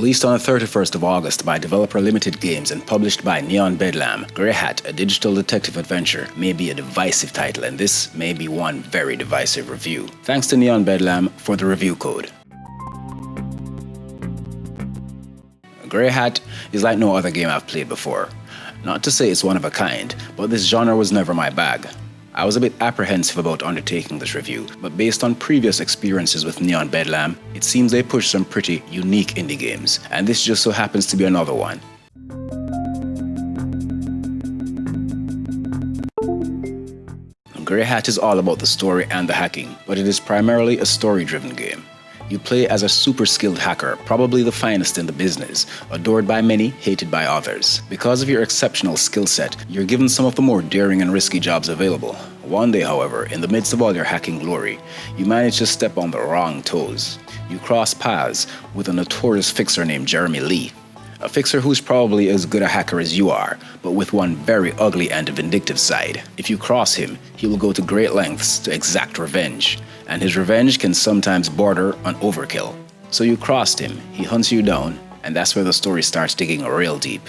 Released on the 31st of August by developer Limited Games and published by Neon Bedlam, Greyhat, a digital detective adventure, may be a divisive title, and this may be one very divisive review. Thanks to Neon Bedlam for the review code. Greyhat is like no other game I've played before. Not to say it's one of a kind, but this genre was never my bag. I was a bit apprehensive about undertaking this review, but based on previous experiences with Neon Bedlam, it seems they push some pretty unique indie games, and this just so happens to be another one. Greyhat is all about the story and the hacking, but it is primarily a story-driven game. You play as a super skilled hacker, probably the finest in the business, adored by many, hated by others. Because of your exceptional skill set, you're given some of the more daring and risky jobs available. One day, however, in the midst of all your hacking glory, you manage to step on the wrong toes. You cross paths with a notorious fixer named Jeremy Lee. A fixer who's probably as good a hacker as you are, but with one very ugly and vindictive side. If you cross him, he will go to great lengths to exact revenge, and his revenge can sometimes border on overkill. So you crossed him, he hunts you down, and that's where the story starts digging real deep.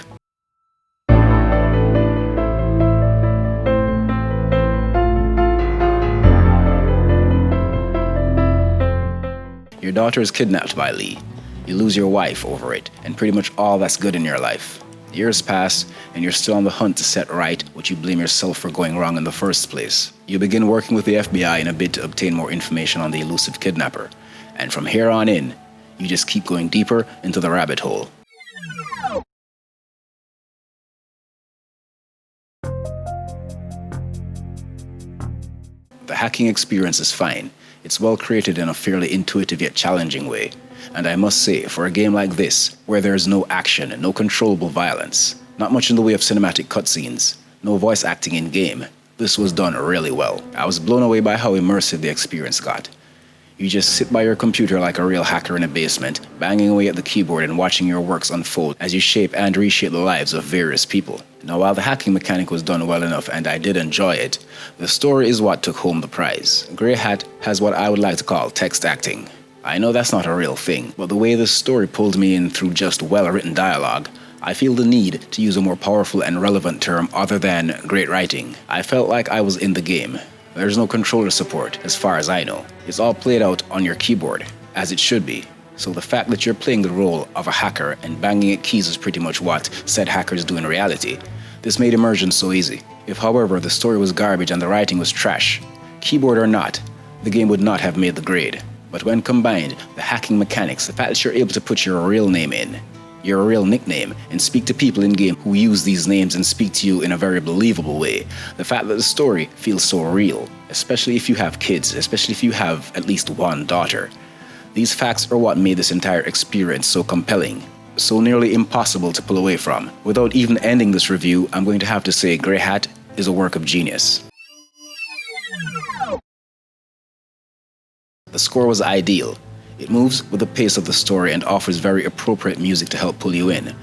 Your daughter is kidnapped by Lee. You lose your wife over it, and pretty much all that's good in your life. Years pass, and you're still on the hunt to set right what you blame yourself for going wrong in the first place. You begin working with the FBI in a bid to obtain more information on the elusive kidnapper. And from here on in, you just keep going deeper into the rabbit hole. The hacking experience is fine. It's well created in a fairly intuitive yet challenging way. And I must say, for a game like this, where there is no action and no controllable violence, not much in the way of cinematic cutscenes, no voice acting in-game, this was done really well. I was blown away by how immersive the experience got. You just sit by your computer like a real hacker in a basement, banging away at the keyboard and watching your works unfold as you shape and reshape the lives of various people. Now, while the hacking mechanic was done well enough and I did enjoy it, the story is what took home the prize. Greyhat has what I would like to call text acting. I know that's not a real thing, but the way this story pulled me in through just well-written dialogue, I feel the need to use a more powerful and relevant term other than great writing. I felt like I was in the game. There's no controller support, as far as I know. It's all played out on your keyboard, as it should be. So the fact that you're playing the role of a hacker and banging at keys is pretty much what said hackers do in reality. This made immersion so easy. If, however, the story was garbage and the writing was trash, keyboard or not, the game would not have made the grade. But when combined, the hacking mechanics, the fact that you're able to put your real name in, your real nickname, and speak to people in-game who use these names and speak to you in a very believable way, the fact that the story feels so real, especially if you have kids, especially if you have at least one daughter. These facts are what made this entire experience so compelling, so nearly impossible to pull away from. Without even ending this review, I'm going to have to say Greyhat is a work of genius. The score was ideal. It moves with the pace of the story and offers very appropriate music to help pull you in.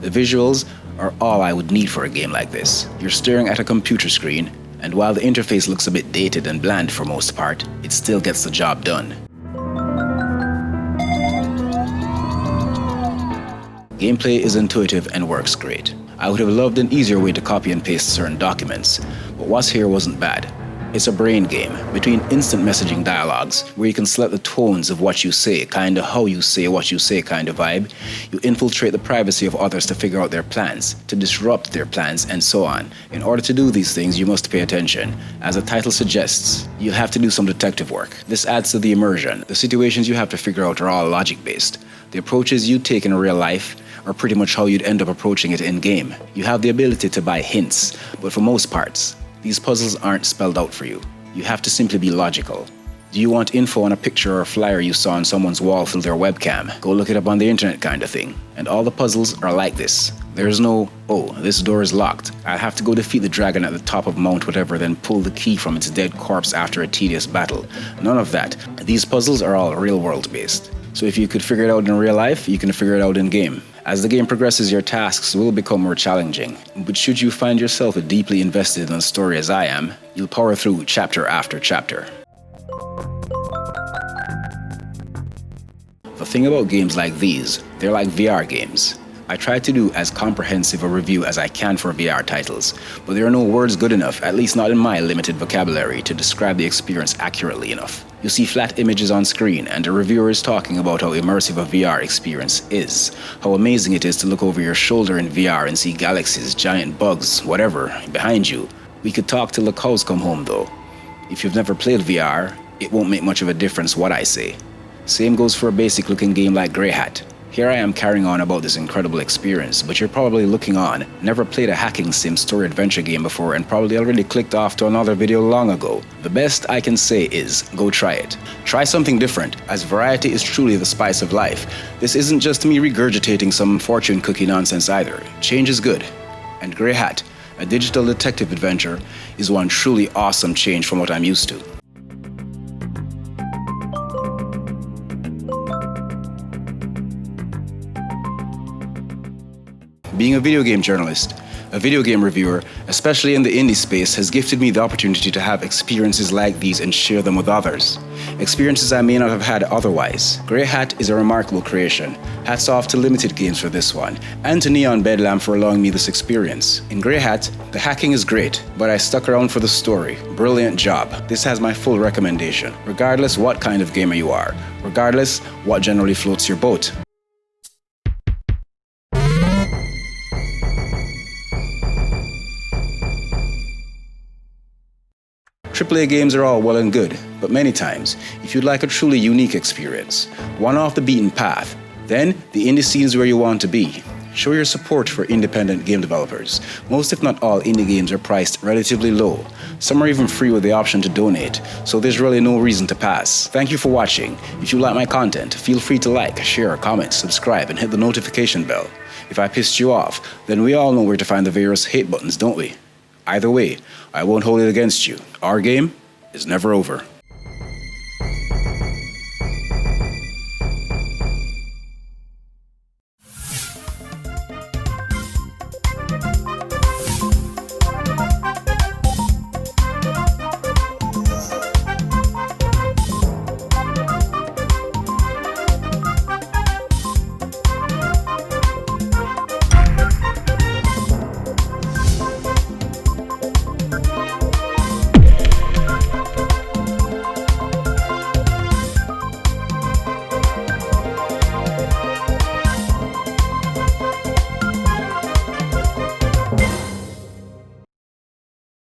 The visuals are all I would need for a game like this. You're staring at a computer screen, and while the interface looks a bit dated and bland for most part, it still gets the job done. Gameplay is intuitive and works great. I would have loved an easier way to copy and paste certain documents, but what's here wasn't bad. It's a brain game between instant messaging dialogues where you can select the tones of what you say, kinda how you say what you say kind of vibe. You infiltrate the privacy of others to figure out their plans, to disrupt their plans, and so on. In order to do these things, you must pay attention. As the title suggests, you'll have to do some detective work. This adds to the immersion. The situations you have to figure out are all logic-based. The approaches you take in real life are pretty much how you'd end up approaching it in-game. You have the ability to buy hints, but for most parts, these puzzles aren't spelled out for you. You have to simply be logical. Do you want info on a picture or a flyer you saw on someone's wall through their webcam? Go look it up on the internet kind of thing. And all the puzzles are like this. There's no, oh, this door is locked. I'll have to go defeat the dragon at the top of Mount whatever, then pull the key from its dead corpse after a tedious battle. None of that. These puzzles are all real world based. So if you could figure it out in real life, you can figure it out in game. As the game progresses, your tasks will become more challenging, but should you find yourself deeply invested in the story as I am, you'll power through chapter after chapter. The thing about games like these, they're like VR games. I try to do as comprehensive a review as I can for VR titles, but there are no words good enough, at least not in my limited vocabulary, to describe the experience accurately enough. You see flat images on screen, and the reviewer is talking about how immersive a VR experience is, how amazing it is to look over your shoulder in VR and see galaxies, giant bugs, whatever, behind you. We could talk till the cows come home though. If you've never played VR, it won't make much of a difference what I say. Same goes for a basic looking game like Greyhat. Here I am carrying on about this incredible experience, but you're probably looking on, never played a hacking sim story adventure game before, and probably already clicked off to another video long ago. The best I can say is, go try it. Try something different, as variety is truly the spice of life. This isn't just me regurgitating some fortune cookie nonsense either. Change is good. And Greyhat, a digital detective adventure, is one truly awesome change from what I'm used to. Being a video game journalist, a video game reviewer, especially in the indie space, has gifted me the opportunity to have experiences like these and share them with others. Experiences I may not have had otherwise. Greyhat is a remarkable creation. Hats off to Limited Games for this one, and to Neon Bedlam for allowing me this experience. In Greyhat, the hacking is great, but I stuck around for the story. Brilliant job. This has my full recommendation, regardless what kind of gamer you are, regardless what generally floats your boat. AAA games are all well and good, but many times, if you'd like a truly unique experience, one off the beaten path, then the indie scene is where you want to be. Show your support for independent game developers. Most if not all indie games are priced relatively low. Some are even free with the option to donate, so there's really no reason to pass. Thank you for watching. If you like my content, feel free to like, share, comment, subscribe, and hit the notification bell. If I pissed you off, then we all know where to find the various hate buttons, don't we? Either way, I won't hold it against you. Our game is never over.